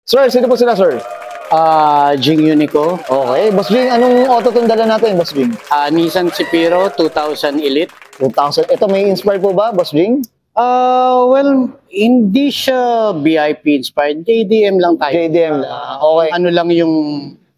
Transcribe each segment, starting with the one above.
Sir, sino po sila, sir? Jing Unico. Okay. Boss Jing, anong auto itong dala natin, Boss Jing? Nissan Cipiro 2000 Elite. 2000. Ito, may inspire po ba, Boss Jing? Well, hindi siya VIP inspired. JDM lang tayo. JDM. Okay. Ano lang yung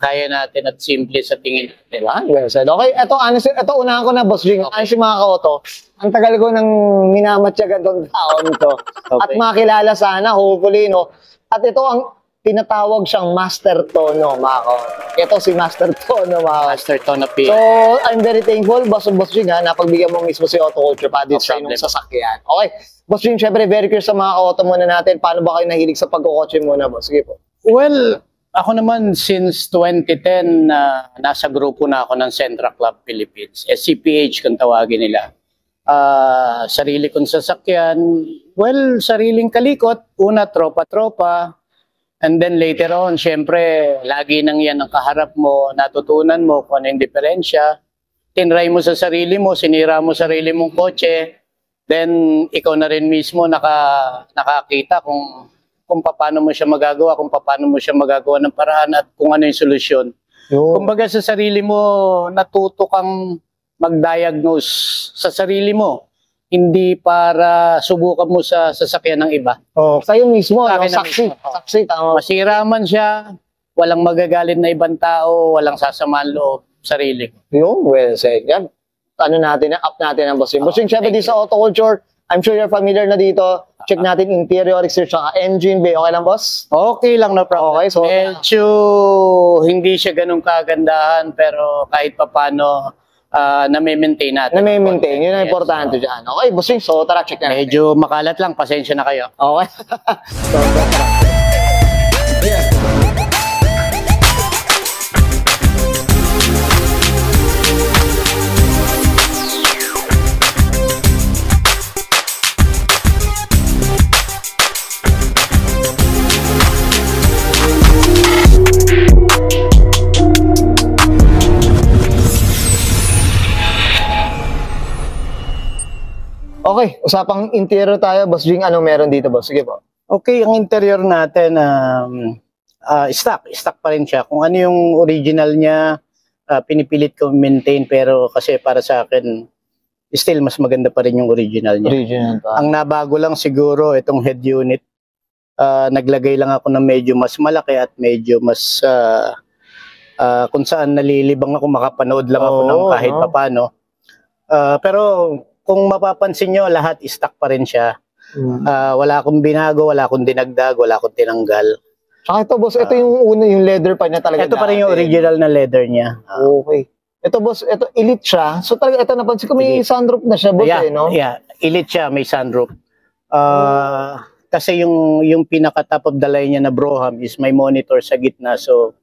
kaya natin at simple sa tingin. Diba? Well said. Okay, ito, honestly, ito unahan ko na, Boss Jing. Okay. Honestly, mga ka-auto, ang tagal ko nang minamatyagan tong taon to. Okay. At makilala sana, hopefully, no? At ito ang tinatawag siyang Master Tono, mga ka-auto. Ito si Master Tono, mga Master Tono P. So, I'm very thankful, Boss Jing, ha, napagbigyan mo mismo si Auto Culture pa dito sa inyong sasakyan. Okay. Boss Jing, syempre, very curious sa mga ka-auto muna natin. Paano ba kayo nahilig sa pagkukotse muna, Boss? Sige po. Well, ako naman, since 2010, nasa grupo na ako ng Centra Club Philippines. SCPH kung tawagin nila. Sarili kong sasakyan. Well, sariling kalikot. Una, tropa-tropa. And then later on, syempre, lagi nang yan ang kaharap mo, natutunan mo kung ano yung diferensya. Tinry mo sa sarili mo, sinira mo sarili mong kotse. Then, ikaw na rin mismo nakakita kung paano mo siya magagawa, kung paano mo siya magagawa ng paraan at kung ano yung solusyon. Kumbaga sa sarili mo, natuto kang mag-diagnose sa sarili mo. Hindi para subukan mo sa sasakyan ng iba. Kayo mismo, saksi, tama. Masira man siya, walang magagalit na ibang tao, walang sasamaan loob, sarili. Well said. Yan. Up natin ang Boss Jing. Boss Jing, syempre di sa Auto Culture, I'm sure you're familiar na dito. Check natin interior, exterior, saka engine bay. Okay lang, boss? Okay lang, no problem. Okay, so medyo hindi siya ganun kagandahan, pero kahit papano, na-maintain natin. Na-maintain. Yun ang importante dyan. Okay, Boss Jing, so tara, check natin. Medyo makalat lang, pasensya na kayo. Okay. So, tara. Okay, usapang interior tayo. Boss Jing, anong meron dito, boss? Sige po. Okay, ang interior natin, stock pa rin siya. Kung ano yung original niya, pinipilit ko maintain, pero kasi para sa akin, still mas maganda pa rin yung original niya. Original pa. Ang nabago lang siguro, itong head unit, naglagay lang ako ng medyo mas malaki at medyo mas, kung saan nalilibang ako, makapanood lang ako ng kahit papano. Pero, kung mapapansin nyo, lahat stock pa rin siya. Wala akong binago, wala akong dinagdag, wala akong tinanggal. Saka ito, boss, ito yung leather pa niya talaga. Ito pa rin yung original na leather niya. Okay. Ito, boss, ito elite siya. So talaga, ito napansin ko, may sunroof na siya, boss, no? Yeah, elite siya, may sunroof. Kasi yung pinaka top of the line niya na Brougham is may monitor sa gitna, so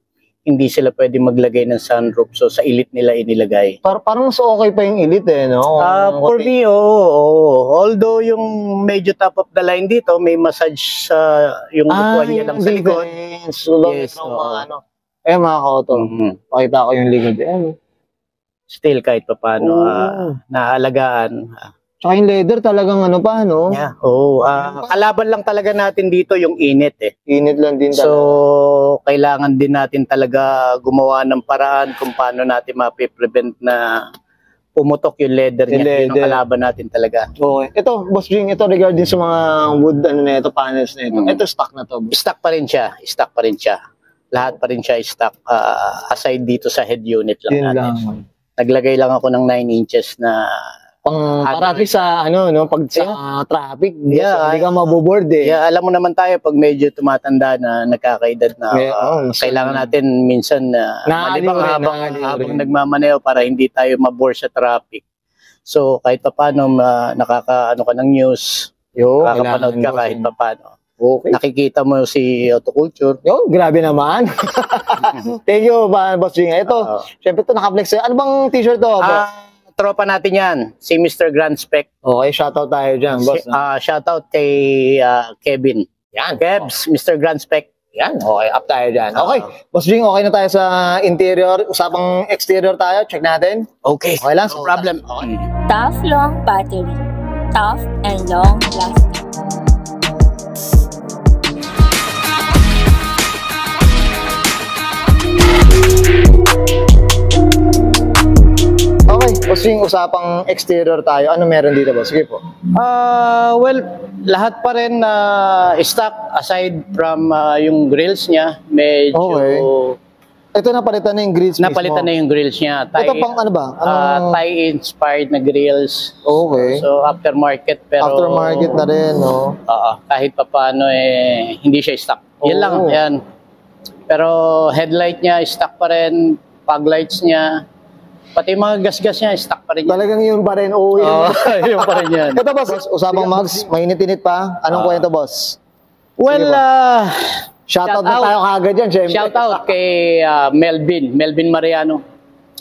hindi sila pwede maglagay ng sunroof. So, sa elite nila inilagay. Parang mas okay pa yung elite, no? For me, although yung medyo top of the line dito, may massage sa yung upuan niya lang sa likod. Yes, mga ka-auto. Pakita ko yung likod. Still, kahit pa paano, naalagaan. Tsaka yung leather talagang ano pa, no? Yeah. Kalaban lang talaga natin dito yung init eh. Init lang din talaga. So, kailangan din natin talaga gumawa ng paraan kung paano natin mapiprevent na pumutok yung leather niya. Yung kalaban natin talaga. Okay. Ito, Boss Jing, ito regarding sa mga wood, panels na ito. Ito stock na to. Stock pa rin siya. Stock pa rin siya. Lahat pa rin siya stock. Aside dito sa head unit lang natin. Naglagay lang ako ng 9 inches na traffic sa pag sa traffic, hindi ka maboboard eh. Yeah, alam mo naman tayo pag medyo tumatanda na nagkakaedad na kailangan natin minsan malibang habang nagmamaneho para hindi tayo mabore sa traffic. So kahit paano nakakaano ka ng news, nakakapanood ka kahit paano. Okay. Nakikita mo si Auto Culture. Grabe naman. Thank you, Boss Jing. Ito, syempre ito naka-flex. Ano bang t-shirt to? Tropa natin yan, si Mr. Grand Spec. Okay, shoutout tayo dyan, boss. Shoutout kay Kevin. Yan. Kebs, Mr. Grand Spec. Yan, okay, up tayo dyan. Okay, Boss Jing, okay na tayo sa interior. Usapang exterior tayo, check natin. Okay, okay lang? No problem. Okay. Tough long battery. Tough and long lasting. Bossing, usapang exterior tayo. Ano meron dito, boss? Sige po. Well, lahat pa rin stock aside from yung grills niya. Medyo Okay. Ito napalitan na yung grills napalitan na mismo. yung grills niya. Ito pang ano ba? Anong... Thai-inspired na grills. Okay. So, aftermarket. Pero, Aftermarket na rin, no? kahit pa paano, hindi siya stock. Yan lang, Oo. yan. Pero headlight niya, stock pa rin. Fog lights niya. Pati yung mga gas-gas niya, stock pa rin yan. Talagang yun pa rin. Oo, yun. Yun pa rin yan. Ito, boss. Usapang mags. Mainit-init pa. Anong kwento, boss? Well, Shoutout na tayo kagad yan, syempre. shout out kay Melvin Mariano.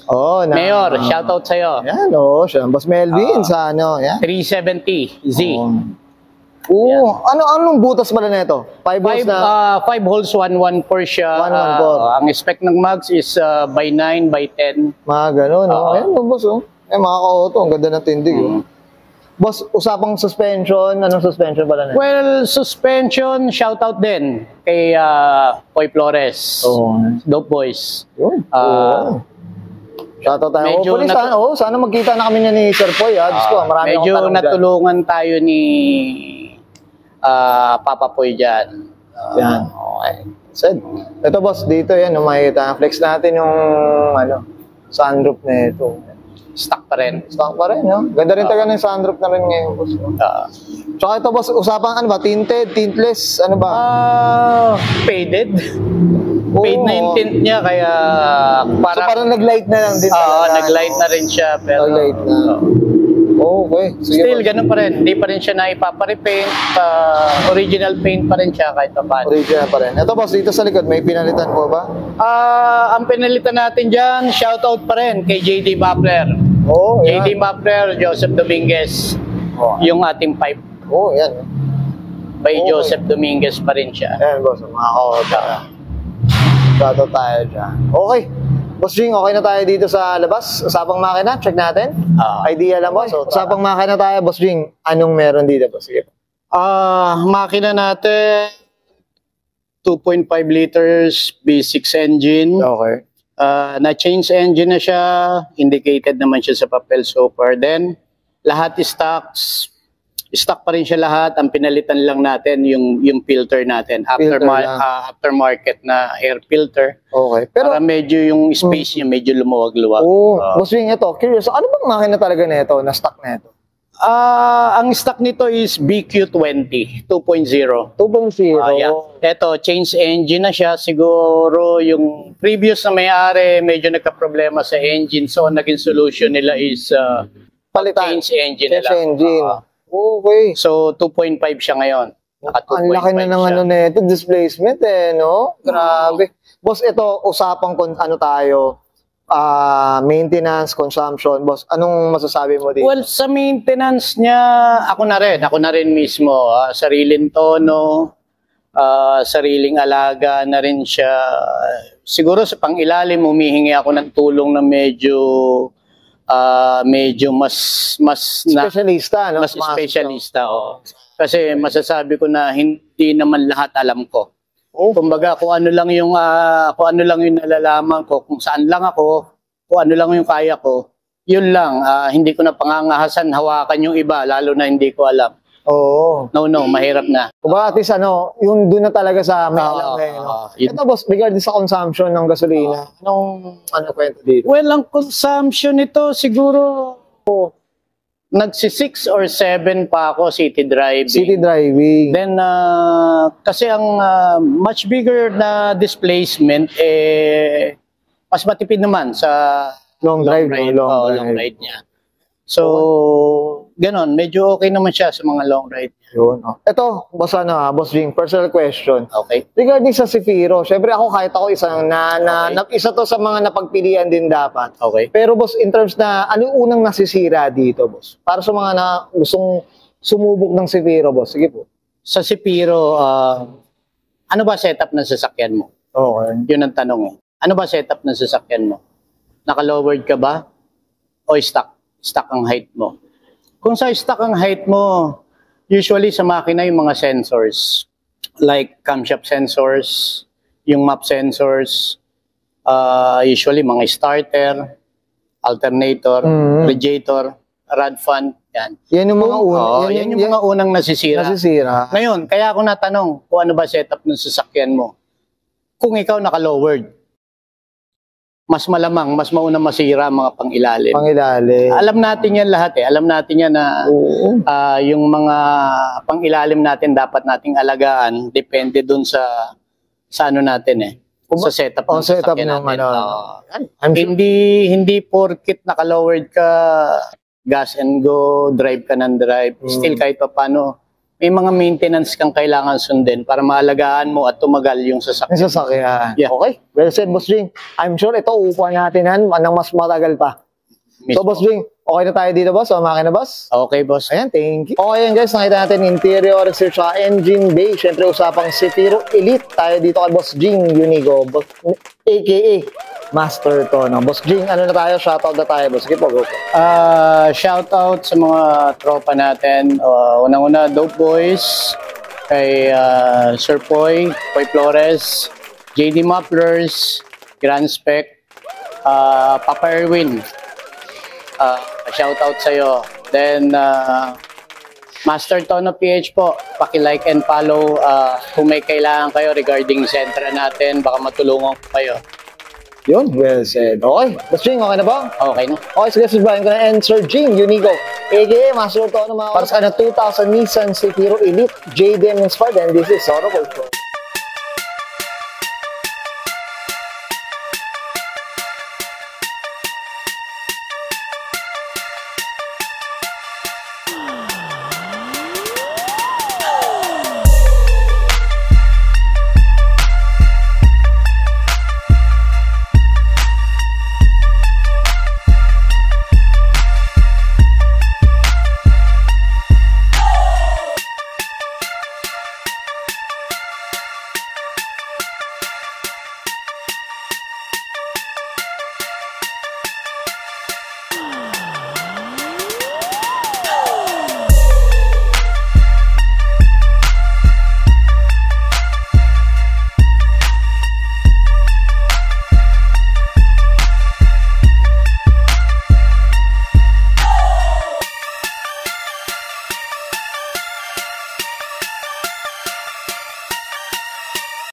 Oh, na. Mayor, shout out sa'yo. Yan, siya. Boss Melvin, sa ano, yan. 370Z. Anong butas pala nito? 5 volts na. 5 holes, 114 siya. 114. Ang spec ng mags is by 9 by 10. Mga ganun, Ayan, boss, mga ka-auto, ang ganda ng tindig, Boss, usapang suspension. Anong suspension pala nito? Well, suspension, shout out din kay Poy Flores. Dope Boys. Yun. Shoutout tayo. Medyo Hopefully, sana magkita na kami niya ni Sir Poy, Diyos ko, marami akong medyo tanong dyan. natulungan tayo ni Papa Poy dyan. Yan. Okay. Said. Ito, boss, dito yan, makikita. Flex natin yung, sunroof na ito. Stock pa rin. Stock pa rin, no? Ganda rin taga ng sunroof na rin ngayon, boss. Tsaka ito, boss, usapang ano ba? Tinted, tintless, ano ba? Faded. Fade na yung tint niya, kaya So, parang... parang nag-light na lang din. nag-light na rin siya. Pero, Nag-light na. Okay. Sige, still, boss. ganun pa rin. Hindi pa rin siya na ipaparepaint. Original paint pa rin siya kahit pa paano. Original pa rin. Ito, boss, dito sa likod, may pinalitan po ba? Ang pinalitan natin dyan, shoutout pa rin kay JD Muffler. Yan. JD Muffler, Joseph Dominguez. Yung ating pipe. Yan. By Joseph Dominguez pa rin siya. Yan, boss. Mga ka-auto. Shoutout tayo dyan. Okay. Boss Jing, okay na tayo dito sa labas. Usapang makina, check natin. Idea lang, boss. Usapang makina tayo, Boss Jing. Anong meron dito, boss? Sige. Makina natin, 2.5 liters V6 engine. Okay. Na-change engine na siya. Indicated naman siya sa papel so far. Then, lahat stocks. Stock pa rin siya lahat. Ang pinalitan lang natin yung filter natin. Aftermarket na air filter. Okay. Pero, Para medyo yung space niya medyo lumuwag-luwag. Boss Jing, ito, curious. Ano bang makina talaga nito, na stock nito? Ang stock nito is BQ20 2.0. 2.0. Yeah. Ito, change engine na siya. Siguro yung previous na may-ari medyo nagka-problema sa engine. So, ang naging solution nila is Palitan. change engine Change nila. engine. Okay. So, 2.5 siya ngayon. Ang laki na ng ano nito, displacement no? Grabe. Boss, ito, usapang ano tayo, maintenance, consumption. Boss, anong masasabi mo dito? Well, sa maintenance niya, ako na rin mismo. Sariling tono, sariling alaga na rin siya. Siguro sa pangilalim, humihingi ako ng tulong na medyo mas Specialista, no? mas specialista, Kasi masasabi ko na hindi naman lahat alam ko. Kumbaga kung ano lang yung nalalaman ko, kung saan lang ako, kung ano lang yung kaya ko, yun lang. Hindi ko na pangangahasan hawakan yung iba, lalo na hindi ko alam. No, mahirap na. Kumbaga, at least, yung doon na talaga sa may alam Ito, boss, regarding sa consumption ng gasolina, anong kwento dito? Well, ang consumption nito siguro nagsi 6 or 7 pa ako city driving. City driving. Then, kasi ang much bigger na displacement, mas matipid naman sa Long drive. long ride niya. So, ganon. Medyo okay naman siya sa mga long ride niya. Yun. Ito, boss Jing, personal question. Okay. Regarding sa Zafiro, syempre kahit ako isa to sa mga napagpilian din dapat. Okay. Pero boss, in terms na ano yung unang nasisira dito, boss? Para sa mga na gustong sumubok ng Zafiro, boss. Sige po. Sa Zafiro, ano ba setup ng sasakyan mo? Okay. Yun ang tanong eh. Ano ba setup ng sasakyan mo? Naka-lowered ka ba? O stock ang height mo? Kung sa stock ang height mo, usually sa makina yung mga sensors. Like camshaft sensors, yung map sensors, usually mga starter, alternator, radiator, rod fan, yan. Yan yung mga una. Oo, yan yung mga unang nasisira. Nasisira. Ngayon, kaya ako natanong kung ano ba setup ng sasakyan mo. Kung ikaw naka-lowered, mas malamang, mas mauna masira ang mga pangilalim. Pangilalim. Alam natin yan lahat eh. Alam natin yan na yung mga pangilalim natin dapat nating alagaan. Depende dun sa ano natin eh. Sa setup ng setup sasakyan ng natin. I'm sure- Hindi porkit naka-lowered ka, gas and go, drive ka ng drive. Still kahit pa paano, may mga maintenance kang kailangan sundin para maalagaan mo at tumagal yung sasakyan. Yung sasakyan. Yeah. Okay. Well said, Boss Jing. I'm sure ito, upuan natin yan ng mas matagal pa. So, Mismo. Boss Jing, okay na tayo dito, boss? O, makina, boss? Okay, boss. Ayan, thank you. Okay, yan guys, nakita natin interior, exterior, sa engine bay. Siyempre, usapang Citiro Elite. Tayo dito kay Boss Jing Unigo, aka Master to, no? Boss Jing, ano na tayo? Shoutout na tayo, boss. Sige po, go po. Shout out sa mga tropa natin. Unang-una, Dope Boys, kay Sir Poy Flores, JD Mufflers, Grand Spec, Papa Erwin. Shout out sa'yo. Then, Master Tono PH po, paki-like and follow kung may kailangan kayo regarding Sentra natin, baka matulungan ko kayo. Yun, well said. Okay, Boss Jing, okay na ba? Okay na. Okay, sige, subahin ko na. And Sir Jing Unigo, aka Master to, mga para sa 2000 Nissan Citiro Elite, JDM inspired, and this is Soro Culture.